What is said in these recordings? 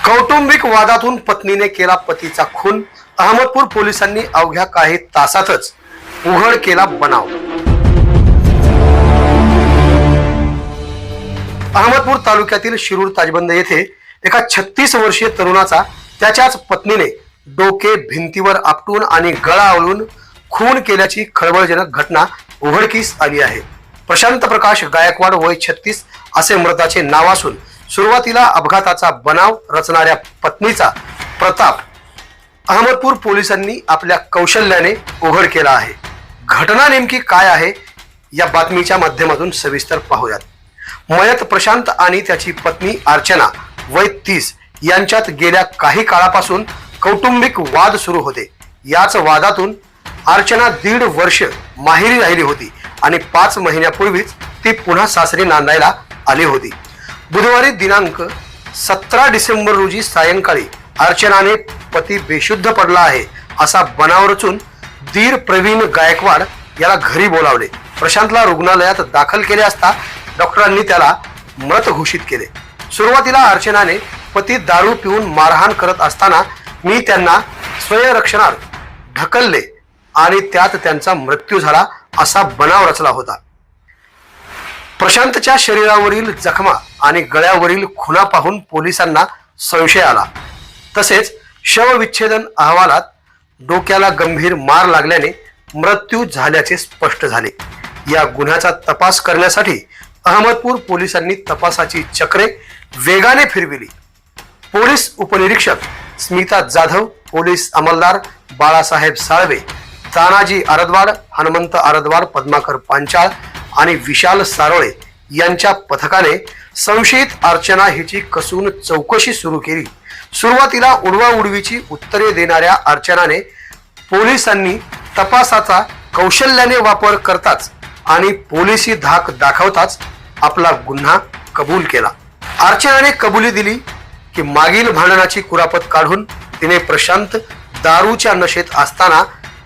कौटुंबिक वादातून पत्नीने केला पतीचा खून. अहमदपूर पोलिसांनी अवघ्या काही तासातच उघड केला बनाव. अहमदपूर तालुक्यातील शिरूर ताजबंद येथे एका 36 वर्षीय तरुणाचा त्याच्याच पत्नीने डोके भिंतीवर आपटून आणि गळा आवळून खून केल्याची खळबळजनक घटना उघडकीस आली आहे. प्रशांत प्रकाश गायकवाड वय 36 असे मृताचे नाव असून सुरुवातीला अपघाताचा बनाव रचणाऱ्या पत्नीचा प्रताप अहमदपूर पोलिसांनी आपल्या कौशल्याने उघड केला आहे. घटना नेमकी काय आहे या बातमीच्या माध्यमातून सविस्तर पाहूयात. मयत प्रशांत आणि त्याची पत्नी अर्चना वय 30 यांच्यात गेल्या काही काळापासून कौटुंबिक वाद सुरू होते. याच वादातून अर्चना 1.5 वर्ष माहेरी राहिली होती आणि 5 महिन्यापूर्वीच ती पुन्हा सासरी नांदायला आली होती. बुधवारी दिनांक 17 डिसेंबर रोजी सायंकाळी अर्चनाने पती बेशुद्ध पडला आहे असा बनाव रचून धीर प्रवीण गायकवाड याला घरी बोलावले. प्रशांतला रुग्णालयात दाखल केले असता डॉक्टरांनी त्याला मृत घोषित केले. सुरुवातीला अर्चनाने पती दारू पिऊन मारहाण करत असताना मी त्यांना स्वयंरक्षणात ढकलले आणि त्यात त्यांचा मृत्यू झाला असा बनाव रचला होता. प्रशांतच्या शरीरावरील जखमा आणि गळ्यावरील खुणा पाहून पोलिसांना संशय आला. तसेच शवविच्छेदन अहवालात डोक्याला गंभीर मार लागल्याने मृत्यू झाल्याचे स्पष्ट झाले. या गुन्ह्याचा तपास करण्यासाठी अहमदपूर पोलिसांनी तपासाची चक्रे वेगाने फिरविली. पोलीस उपनिरीक्षक स्मिता जाधव, पोलीस अंमलदार बाळासाहेब साळवे, तानाजी आरदवाड, हनुमंत आरदवाड, पद्माकर पांचाळ आणि विशाल सारोळे यांच्या पथकाने संशयित अर्चना हिची कसून चौकशी सुरू केली. सुरुवातीला उडवाउडवीची उत्तरे देणाऱ्या अर्चनाने पोलिसांनी तपासाचा कौशल्याने वापर करताच आणि पोलिसी धाक दाखवताच आपला गुन्हा कबूल केला. अर्चनाने कबुली दिली की मागील भांडणाची कुरापत काढून तिने प्रशांत दारूच्या नशेत असताना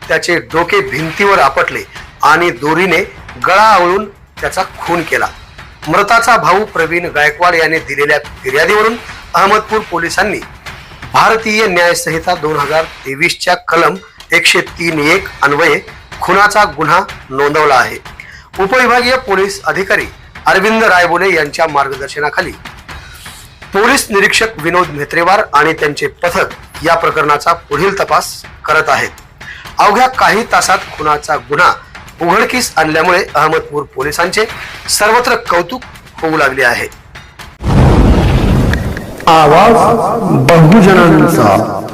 त्याचे डोके भिंतीवर आपटले आणि दोरीने गळा आवळून त्याचा खून केला. मृताचा भाऊ प्रवीण गायकवाड याने दिलेल्या फिर्यादीवरून अहमदपूर पोलिसांनी भारतीय न्याय संहिता 2023 कलम 103(1) अन्वये खुनाचा गुन्हा नोंदवला आहे. उपविभागीय पोलीस अधिकारी अरविंद रायबोले यांच्या मार्गदर्शनाखाली पोलीस निरीक्षक विनोद म्हेत्रेवार आणि त्यांचे पथक या प्रकरणाचा पुढील तपास करत आहेत. अवघ्या काही तासात खुनाचा गुन्हा उघडकीस आणल्यामुळे अहमदपूर पोलिसांचे सर्वत्र कौतुक होऊ लागले आहे. आवाज बहुजनांचा.